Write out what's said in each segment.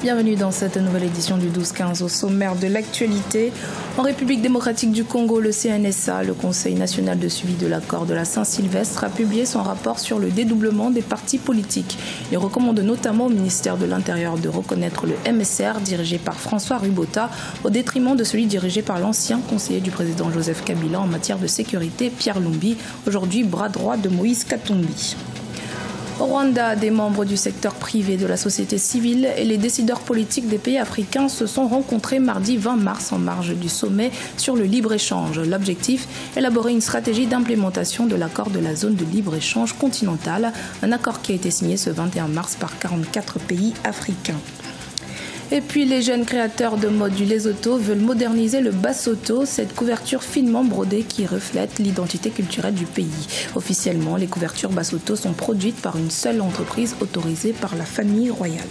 Bienvenue dans cette nouvelle édition du 12-15 au sommaire de l'actualité. En République démocratique du Congo, le CNSA, le Conseil national de suivi de l'accord de la Saint-Sylvestre, a publié son rapport sur le dédoublement des partis politiques. Il recommande notamment au ministère de l'Intérieur de reconnaître le MSR dirigé par François Rubota au détriment de celui dirigé par l'ancien conseiller du président Joseph Kabila en matière de sécurité, Pierre Lumbi, aujourd'hui bras droit de Moïse Katumbi. Au Rwanda, des membres du secteur privé, de la société civile et les décideurs politiques des pays africains se sont rencontrés mardi 20 mars en marge du sommet sur le libre-échange. L'objectif, élaborer une stratégie d'implémentation de l'accord de la zone de libre-échange continentale, un accord qui a été signé ce 21 mars par 44 pays africains. Et puis les jeunes créateurs de mode du Lesotho veulent moderniser le Basotho, cette couverture finement brodée qui reflète l'identité culturelle du pays. Officiellement, les couvertures Basotho sont produites par une seule entreprise autorisée par la famille royale.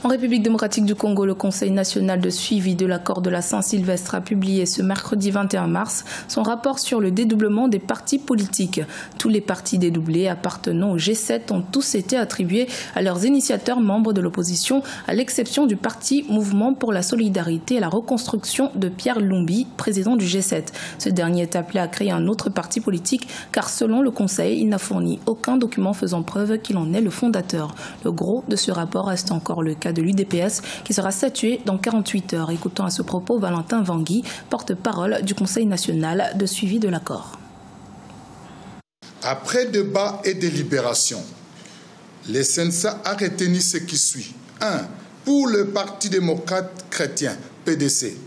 En République démocratique du Congo, le Conseil national de suivi de l'accord de la Saint-Sylvestre a publié ce mercredi 21 mars son rapport sur le dédoublement des partis politiques. Tous les partis dédoublés appartenant au G7 ont tous été attribués à leurs initiateurs membres de l'opposition, à l'exception du parti Mouvement pour la solidarité et la reconstruction de Pierre Lumbi, président du G7. Ce dernier est appelé à créer un autre parti politique car selon le Conseil, il n'a fourni aucun document faisant preuve qu'il en est le fondateur. Le gros de ce rapport reste encore le cas de l'UDPS qui sera statué dans 48 heures. Écoutons à ce propos Valentin Vangui, porte-parole du Conseil national de suivi de l'accord. Après débat et délibération, le CNSA a retenu ce qui suit. 1. Pour le Parti démocrate chrétien, PDC,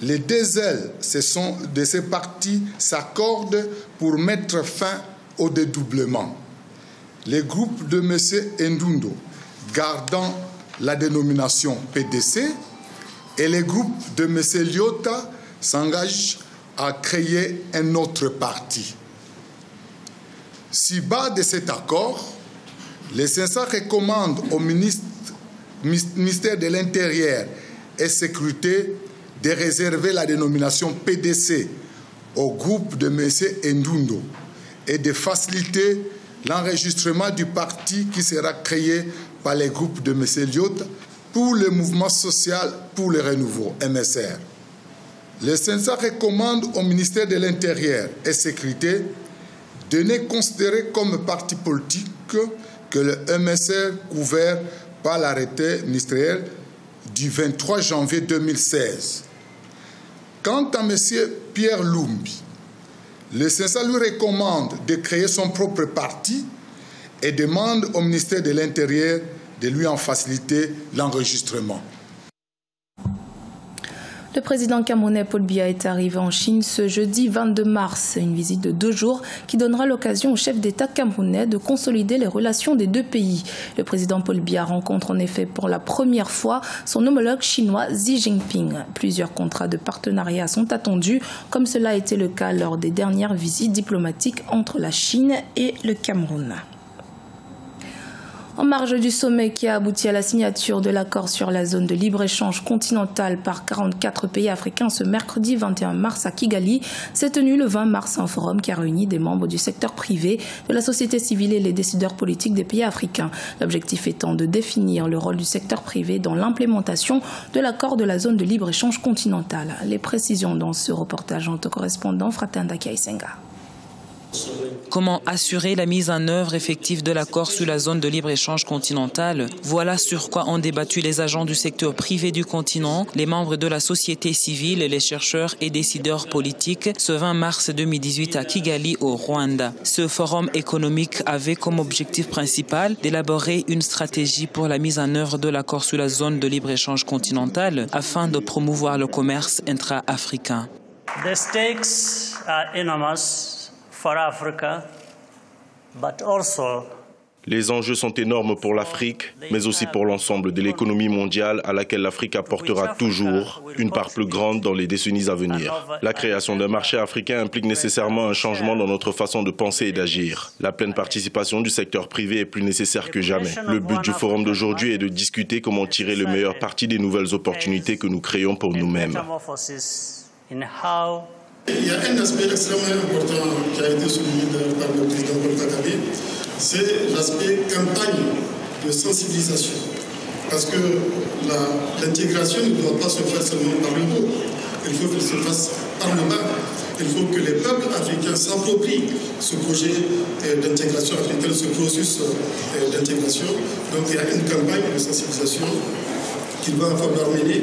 les deux ailes de ces partis s'accordent pour mettre fin au dédoublement. Les groupes de M. Ndundo gardant la dénomination PDC et les groupes de M. Lyota s'engagent à créer un autre parti. Si bas de cet accord, le CNSA recommande au ministère de l'Intérieur et Sécurité de réserver la dénomination PDC au groupe de M. Ndundo et de faciliter l'enregistrement du parti qui sera créé par les groupes de M. Lyota pour le mouvement social pour le renouveau, MSR. Le CNSA recommande au ministère de l'Intérieur et Sécurité de ne considérer comme parti politique que le MSR couvert par l'arrêté ministériel du 23 janvier 2016. Quant à M. Pierre Lumbi, le CNSA lui recommande de créer son propre parti et demande au ministère de l'Intérieur de lui en faciliter l'enregistrement. Le président camerounais Paul Biya est arrivé en Chine ce jeudi 22 mars. Une visite de 2 jours qui donnera l'occasion au chef d'État camerounais de consolider les relations des deux pays. Le président Paul Biya rencontre en effet pour la première fois son homologue chinois Xi Jinping. Plusieurs contrats de partenariat sont attendus, comme cela a été le cas lors des dernières visites diplomatiques entre la Chine et le Cameroun. En marge du sommet qui a abouti à la signature de l'accord sur la zone de libre-échange continentale par 44 pays africains ce mercredi 21 mars à Kigali, s'est tenu le 20 mars un forum qui a réuni des membres du secteur privé, de la société civile et les décideurs politiques des pays africains. L'objectif étant de définir le rôle du secteur privé dans l'implémentation de l'accord de la zone de libre-échange continentale. Les précisions dans ce reportage en correspondant Fratenda Kiaisenga. Comment assurer la mise en œuvre effective de l'accord sur la zone de libre-échange continentale? Voilà sur quoi ont débattu les agents du secteur privé du continent, les membres de la société civile, les chercheurs et décideurs politiques ce 20 mars 2018 à Kigali au Rwanda. Ce forum économique avait comme objectif principal d'élaborer une stratégie pour la mise en œuvre de l'accord sur la zone de libre-échange continentale afin de promouvoir le commerce intra-africain. The stakes are enormous for Africa, but also les enjeux sont énormes pour l'Afrique, mais aussi pour l'ensemble de l'économie mondiale à laquelle l'Afrique apportera toujours une part plus grande dans les décennies à venir. La création d'un marché africain implique nécessairement un changement dans notre façon de penser et d'agir. La pleine participation du secteur privé est plus nécessaire que jamais. Le but du forum d'aujourd'hui est de discuter comment tirer le meilleur parti des nouvelles opportunités que nous créons pour nous-mêmes. Il y a un aspect extrêmement important qui a été souligné par le président Paul Kagame, c'est l'aspect campagne de de sensibilisation. Parce que l'intégration ne doit pas se faire seulement par le haut. Il faut qu'elle se fasse par le bas. Il faut que les peuples africains s'approprient ce projet d'intégration africaine, ce processus d'intégration. Donc il y a une campagne de sensibilisation qu'il va falloir mener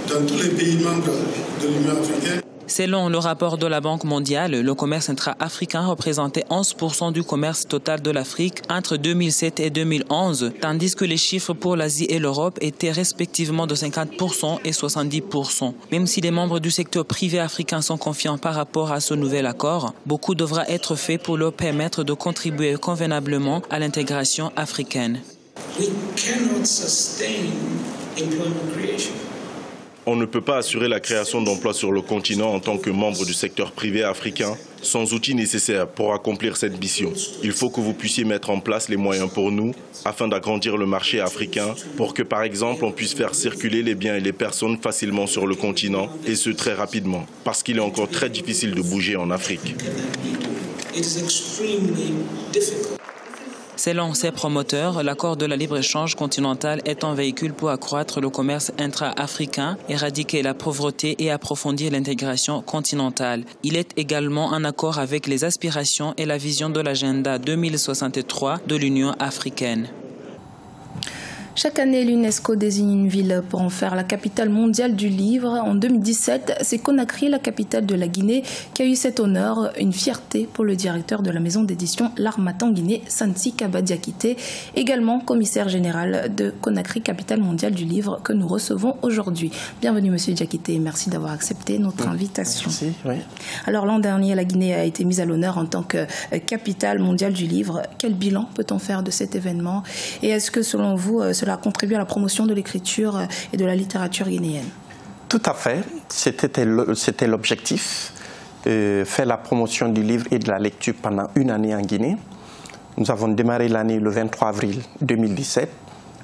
dans tous les pays membres de l'Union africaine. Selon le rapport de la Banque mondiale, le commerce intra-africain représentait 11% du commerce total de l'Afrique entre 2007 et 2011, tandis que les chiffres pour l'Asie et l'Europe étaient respectivement de 50% et 70%. Même si les membres du secteur privé africain sont confiants par rapport à ce nouvel accord, beaucoup devra être fait pour leur permettre de contribuer convenablement à l'intégration africaine. We cannot sustain employment creation. On ne peut pas assurer la création d'emplois sur le continent en tant que membre du secteur privé africain sans outils nécessaires pour accomplir cette mission. Il faut que vous puissiez mettre en place les moyens pour nous afin d'agrandir le marché africain pour que, par exemple, on puisse faire circuler les biens et les personnes facilement sur le continent et ce très rapidement parce qu'il est encore très difficile de bouger en Afrique. Selon ces promoteurs, l'accord de la libre-échange continental est un véhicule pour accroître le commerce intra-africain, éradiquer la pauvreté et approfondir l'intégration continentale. Il est également en accord avec les aspirations et la vision de l'agenda 2063 de l'Union africaine. Chaque année, l'UNESCO désigne une ville pour en faire la capitale mondiale du livre. En 2017, c'est Conakry, la capitale de la Guinée, qui a eu cet honneur. Une fierté pour le directeur de la maison d'édition L'Harmattan Guinée, Sansi Kaba Diakité, également commissaire général de Conakry, capitale mondiale du livre, que nous recevons aujourd'hui. Bienvenue, Monsieur Diakité, et merci d'avoir accepté notre invitation. Merci, oui. Alors, l'an dernier, la Guinée a été mise à l'honneur en tant que capitale mondiale du livre. Quel bilan peut-on faire de cet événement? Et est-ce que, selon vous, cela a contribué à la promotion de l'écriture et de la littérature guinéenne? Tout à fait. C'était l'objectif, faire la promotion du livre et de la lecture pendant une année en Guinée. Nous avons démarré l'année le 23 avril 2017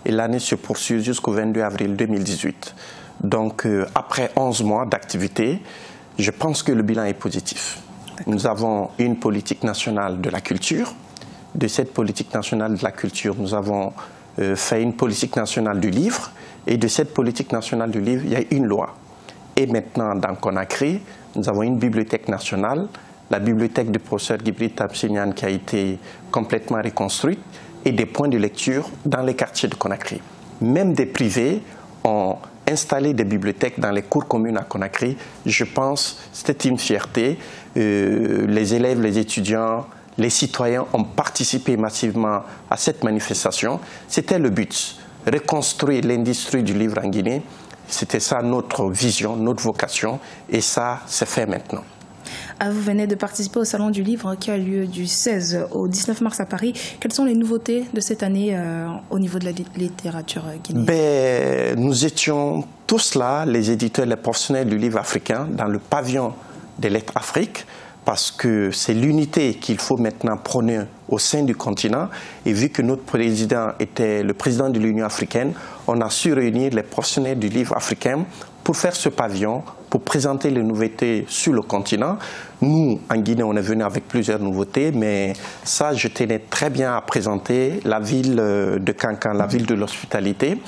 et l'année se poursuit jusqu'au 22 avril 2018. Donc, après 11 mois d'activité, je pense que le bilan est positif. Nous avons une politique nationale de la culture. De cette politique nationale de la culture, nous avons fait une politique nationale du livre, et de cette politique nationale du livre, il y a une loi. Et maintenant, dans Conakry, nous avons une bibliothèque nationale, la bibliothèque du professeur Guibri Tapsignan qui a été complètement reconstruite, et des points de lecture dans les quartiers de Conakry. Même des privés ont installé des bibliothèques dans les cours communes à Conakry. Je pense que c'était une fierté. Les élèves, les étudiants, les citoyens ont participé massivement à cette manifestation. C'était le but, reconstruire l'industrie du livre en Guinée. C'était ça notre vision, notre vocation, et ça, c'est fait maintenant. Vous venez de participer au Salon du Livre qui a lieu du 16 au 19 mars à Paris. Quelles sont les nouveautés de cette année au niveau de la littérature guinéenne? Nous étions tous là, les éditeurs, les professionnels du livre africain, dans le pavillon des Lettres Afrique, parce que c'est l'unité qu'il faut maintenant prôner au sein du continent. Et vu que notre président était le président de l'Union africaine, on a su réunir les professionnels du livre africain pour faire ce pavillon, pour présenter les nouveautés sur le continent. Nous, en Guinée, on est venu avec plusieurs nouveautés, mais ça, je tenais très bien à présenter la ville de Kankan, la ville de l'hospitalité.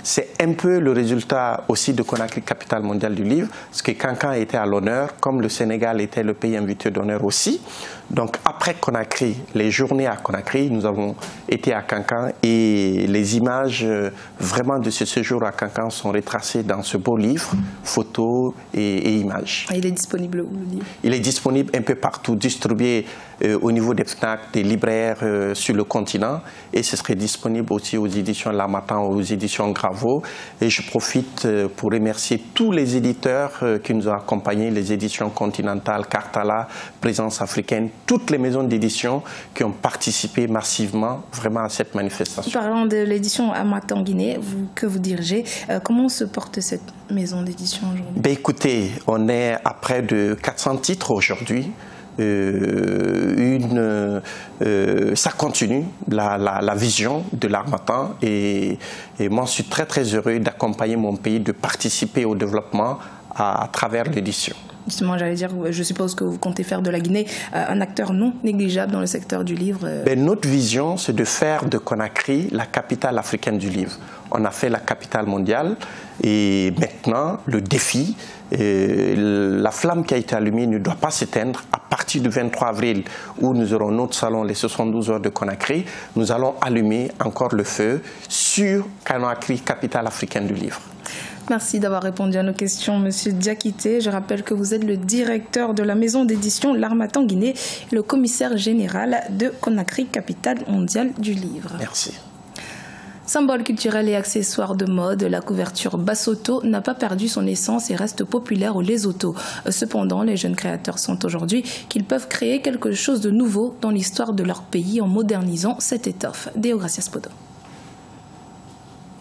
C'est un peu le résultat aussi de Conakry, capitale mondiale du livre, parce que Kankan était à l'honneur, comme le Sénégal était le pays invité d'honneur aussi. Donc après Conakry, les journées à Conakry, nous avons été à Kankan et les images vraiment de ce séjour à Kankan sont retracées dans ce beau livre, photos et images. Il est disponible où, le livre? Il est disponible un peu partout, distribué au niveau des FNAC, des libraires sur le continent, et ce serait disponible aussi aux éditions L'Harmattan, aux éditions Gravo. Et je profite pour remercier tous les éditeurs qui nous ont accompagnés, les éditions continentales, Cartala, Présence africaine, toutes les maisons d'édition qui ont participé massivement vraiment à cette manifestation. Parlant de l'édition Harmattan Guinée, que vous dirigez, comment se porte cette maison d'édition aujourd'hui? Écoutez, on est à près de 400 titres aujourd'hui. Ça continue, la vision de l'Harmattan, et moi je suis très très heureux d'accompagner mon pays, de participer au développement à travers l'édition. Justement, j'allais dire, je suppose que vous comptez faire de la Guinée un acteur non négligeable dans le secteur du livre. Notre vision, c'est de faire de Conakry la capitale africaine du livre. On a fait la capitale mondiale et maintenant, le défi, la flamme qui a été allumée ne doit pas s'éteindre. À partir du 23 avril, où nous aurons notre salon, les 72 heures de Conakry, nous allons allumer encore le feu sur Conakry, capitale africaine du livre. Merci d'avoir répondu à nos questions, Monsieur Diakité. Je rappelle que vous êtes le directeur de la maison d'édition L'Harmattan Guinée et le commissaire général de Conakry, capitale mondiale du livre. Merci. Symbole culturel et accessoire de mode, la couverture Basoto n'a pas perdu son essence et reste populaire au Lesotho. Cependant, les jeunes créateurs sentent aujourd'hui qu'ils peuvent créer quelque chose de nouveau dans l'histoire de leur pays en modernisant cette étoffe. Deo Gracias Podo.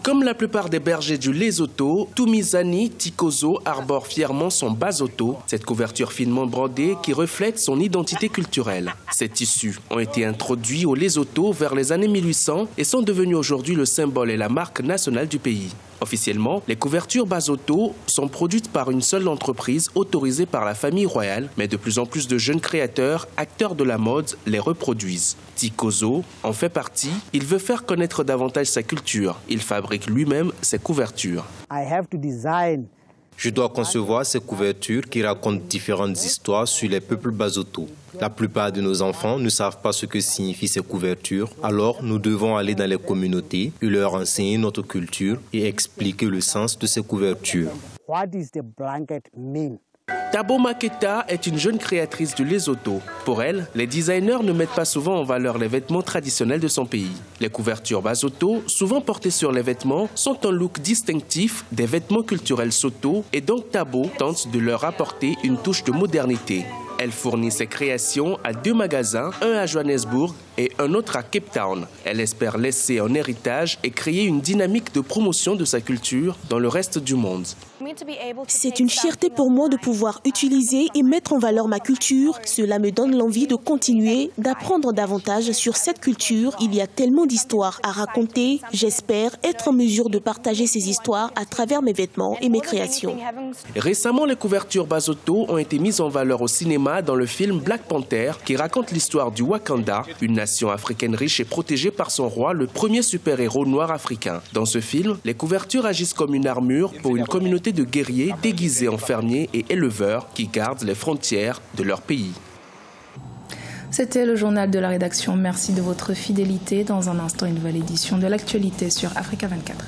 Comme la plupart des bergers du Lesotho, Tumizani Tikozo arbore fièrement son basoto, cette couverture finement brodée qui reflète son identité culturelle. Ces tissus ont été introduits au Lesotho vers les années 1800 et sont devenus aujourd'hui le symbole et la marque nationale du pays. Officiellement, les couvertures basoto sont produites par une seule entreprise autorisée par la famille royale, mais de plus en plus de jeunes créateurs, acteurs de la mode, les reproduisent. Tikozo en fait partie. Il veut faire connaître davantage sa culture. Il fabrique lui-même ses couvertures. Je dois concevoir ces couvertures qui racontent différentes histoires sur les peuples basoto. La plupart de nos enfants ne savent pas ce que signifient ces couvertures, alors nous devons aller dans les communautés et leur enseigner notre culture et expliquer le sens de ces couvertures. Tabo Maketa est une jeune créatrice du Lesotho. Pour elle, les designers ne mettent pas souvent en valeur les vêtements traditionnels de son pays. Les couvertures basoto, souvent portées sur les vêtements, sont un look distinctif des vêtements culturels soto et donc Tabo tente de leur apporter une touche de modernité. Elle fournit ses créations à 2 magasins, un à Johannesburg et un autre à Cape Town. Elle espère laisser un héritage et créer une dynamique de promotion de sa culture dans le reste du monde. C'est une fierté pour moi de pouvoir utiliser et mettre en valeur ma culture. Cela me donne l'envie de continuer, d'apprendre davantage sur cette culture. Il y a tellement d'histoires à raconter. J'espère être en mesure de partager ces histoires à travers mes vêtements et mes créations. Récemment, les couvertures basoto ont été mises en valeur au cinéma dans le film Black Panther qui raconte l'histoire du Wakanda, une nation africaine riche et protégée par son roi, le premier super-héros noir africain. Dans ce film, les couvertures agissent comme une armure pour une communauté de guerriers déguisés en fermiers et éleveurs qui gardent les frontières de leur pays. C'était le journal de la rédaction. Merci de votre fidélité. Dans un instant, une nouvelle édition de l'actualité sur Africa 24.